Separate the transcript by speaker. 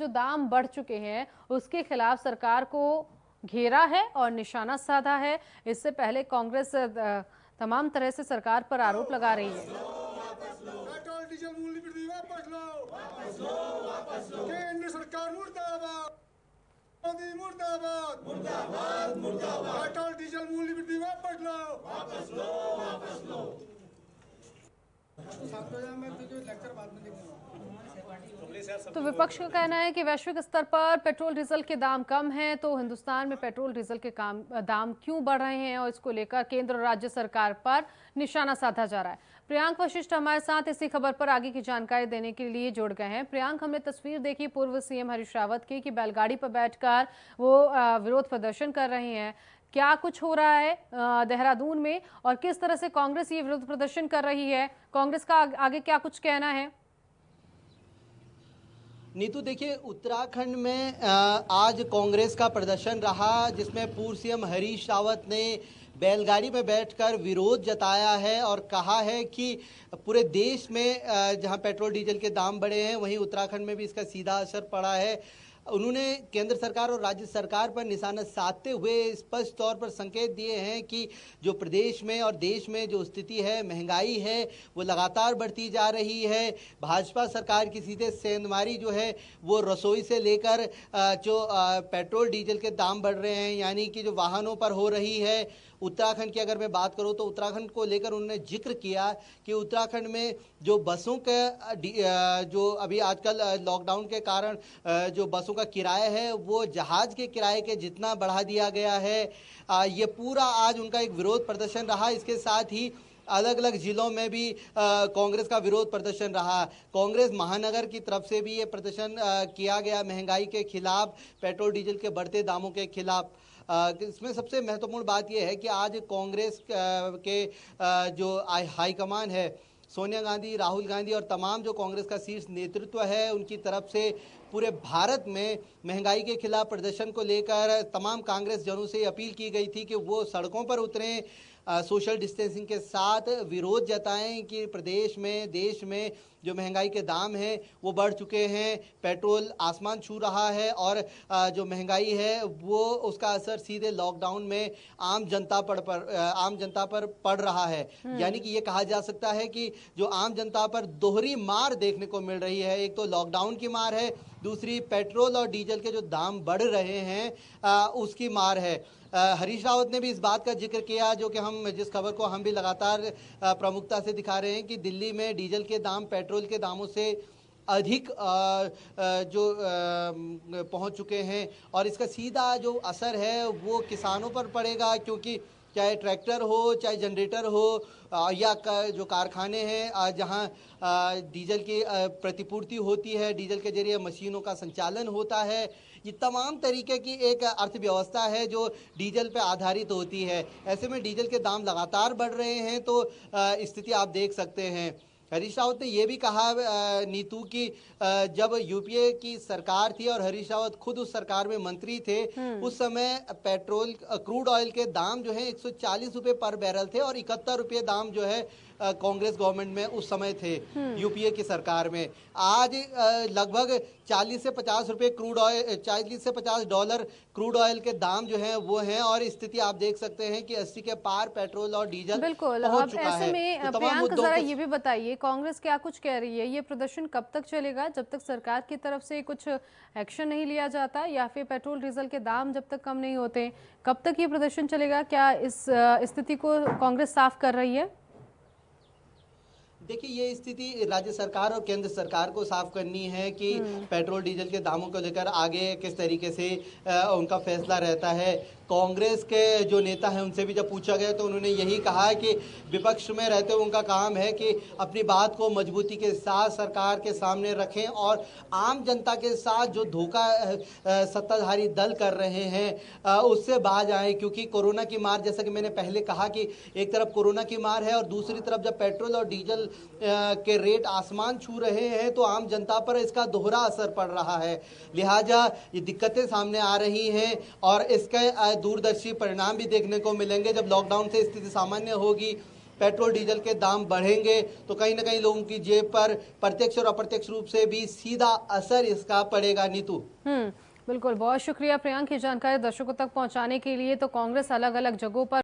Speaker 1: जो दाम बढ़ चुके हैं उसके खिलाफ सरकार को घेरा है और निशाना साधा है। इससे पहले कांग्रेस तमाम तरह से सरकार पर आरोप लगा रही है।
Speaker 2: पेट्रोल डीजल मूल्य वृद्धि वापस लो, वापस लो, वापस लो। केंद्र सरकार मुर्दाबाद, मोदी मुर्दाबाद, मुर्दाबाद, मुर्दाबाद। पेट्रोल डीजल मूल्य वृद्धि वापस लो, वापस लो, वापस लो।
Speaker 1: तो विपक्ष का कहना है कि वैश्विक स्तर पर पेट्रोल डीजल के दाम कम हैं, तो हिंदुस्तान में पेट्रोल डीजल के दाम क्यों बढ़ रहे हैं, और इसको लेकर केंद्र और राज्य सरकार पर निशाना साधा जा रहा है। प्रियांक वशिष्ठ हमारे साथ इसी खबर पर आगे की जानकारी देने के लिए जुड़ गए हैं। प्रियांक, हमने तस्वीर देखी पूर्व सीएम हरीश रावत की कि बैलगाड़ी पर बैठकर वो विरोध प्रदर्शन कर रहे हैं। क्या कुछ हो रहा है देहरादून में, और किस तरह से कांग्रेस ये विरोध प्रदर्शन कर रही है? कांग्रेस का आगे क्या कुछ कहना है?
Speaker 3: नीतू, देखिए, उत्तराखंड में आज कांग्रेस का प्रदर्शन रहा, जिसमें पूर्व सीएम हरीश रावत ने बैलगाड़ी में बैठकर विरोध जताया है और कहा है कि पूरे देश में जहां पेट्रोल डीजल के दाम बढ़े हैं, वहीं उत्तराखंड में भी इसका सीधा असर पड़ा है। उन्होंने केंद्र सरकार और राज्य सरकार पर निशाना साधते हुए स्पष्ट तौर पर संकेत दिए हैं कि जो प्रदेश में और देश में जो स्थिति है, महंगाई है, वो लगातार बढ़ती जा रही है। भाजपा सरकार की सीधे सेंधमारी जो है वो रसोई से लेकर जो पेट्रोल डीजल के दाम बढ़ रहे हैं, यानी कि जो वाहनों पर हो रही है। उत्तराखंड की अगर मैं बात करूं तो उत्तराखंड को लेकर उन्होंने जिक्र किया कि उत्तराखंड में जो बसों का जो अभी आजकल लॉकडाउन के कारण जो बसों का किराया है वो जहाज के किराए के जितना बढ़ा दिया गया है। ये पूरा आज उनका एक विरोध प्रदर्शन रहा। इसके साथ ही अलग अलग जिलों में भी कांग्रेस का विरोध प्रदर्शन रहा। कांग्रेस महानगर की तरफ से भी ये प्रदर्शन किया गया महंगाई के खिलाफ, पेट्रोल डीजल के बढ़ते दामों के खिलाफ। इसमें सबसे महत्वपूर्ण बात यह है कि आज कांग्रेस के जो हाईकमान है, सोनिया गांधी, राहुल गांधी और तमाम जो कांग्रेस का शीर्ष नेतृत्व है, उनकी तरफ से पूरे भारत में महंगाई के खिलाफ प्रदर्शन को लेकर तमाम कांग्रेस जनों से अपील की गई थी कि वो सड़कों पर उतरें, सोशल डिस्टेंसिंग के साथ विरोध जताएं कि प्रदेश में, देश में जो महंगाई के दाम हैं वो बढ़ चुके हैं, पेट्रोल आसमान छू रहा है और जो महंगाई है वो उसका असर सीधे लॉकडाउन में आम जनता पर पड़ रहा है। यानी कि ये कहा जा सकता है कि जो आम जनता पर दोहरी मार देखने को मिल रही है। एक तो लॉकडाउन की मार है, दूसरी पेट्रोल और डीजल के जो दाम बढ़ रहे हैं उसकी मार है। हरीश रावत ने भी इस बात का जिक्र किया, जो कि जिस खबर को हम भी लगातार प्रमुखता से दिखा रहे हैं, कि दिल्ली में डीजल के दाम पेट्रोल के दामों से अधिक जो पहुंच चुके हैं और इसका सीधा जो असर है वो किसानों पर पड़ेगा, क्योंकि चाहे ट्रैक्टर हो, चाहे जनरेटर हो या जो कारखाने हैं जहां डीजल की प्रतिपूर्ति होती है, डीजल के जरिए मशीनों का संचालन होता है, ये तमाम तरीके की एक अर्थव्यवस्था है जो डीजल पे आधारित होती है। ऐसे में डीजल के दाम लगातार बढ़ रहे हैं, तो स्थिति आप देख सकते हैं। हरीश रावत ने यह भी कहा नीतू की जब यूपीए की सरकार थी और हरीश रावत खुद उस सरकार में मंत्री थे, उस समय पेट्रोल क्रूड ऑयल के दाम जो है 140 रुपए पर बैरल थे और 71 रुपये दाम जो है कांग्रेस गवर्नमेंट में उस समय थे, यूपीए की सरकार में। आज लगभग 40 से 50 रुपए क्रूड ऑयल, 40 से 50 डॉलर क्रूड ऑयल के दाम जो हैं वो हैं, और स्थिति आप देख सकते हैं कि 80 के पार पेट्रोल और डीजल
Speaker 1: बिल्कुल।
Speaker 3: पहुंच चुका
Speaker 1: ऐसे
Speaker 3: है।
Speaker 1: में प्रियांक, जरा ये भी बताइए, कांग्रेस क्या कुछ कह रही है? ये प्रदर्शन कब तक चलेगा, जब तक सरकार की तरफ से कुछ एक्शन नहीं लिया जाता, या फिर पेट्रोल डीजल के दाम जब तक कम नहीं होते, कब तक ये प्रदर्शन चलेगा? क्या इस स्थिति को कांग्रेस साफ कर रही है?
Speaker 3: देखिए, ये स्थिति राज्य सरकार और केंद्र सरकार को साफ करनी है कि पेट्रोल डीजल के दामों को लेकर आगे किस तरीके से उनका फैसला रहता है। कांग्रेस के जो नेता हैं उनसे भी जब पूछा गया तो उन्होंने यही कहा कि विपक्ष में रहते हुए उनका काम है कि अपनी बात को मजबूती के साथ सरकार के सामने रखें और आम जनता के साथ जो धोखा सत्ताधारी दल कर रहे हैं उससे बाज आए, क्योंकि कोरोना की मार, जैसा कि मैंने पहले कहा कि एक तरफ कोरोना की मार है और दूसरी तरफ जब पेट्रोल और डीजल के रेट आसमान छू रहे हैं तो आम जनता पर इसका दोहरा असर पड़ रहा है। लिहाजा ये दिक्कतें सामने आ रही हैं और इसके दूरदर्शी परिणाम भी देखने को मिलेंगे। जब लॉकडाउन से स्थिति सामान्य होगी, पेट्रोल डीजल के दाम बढ़ेंगे तो कहीं ना कहीं लोगों की जेब पर प्रत्यक्ष और अप्रत्यक्ष रूप से भी सीधा असर इसका पड़ेगा। नीतू,
Speaker 1: बिल्कुल, बहुत शुक्रिया प्रियांक, की जानकारी दर्शकों तक पहुंचाने के लिए। तो कांग्रेस अलग अलग जगहों पर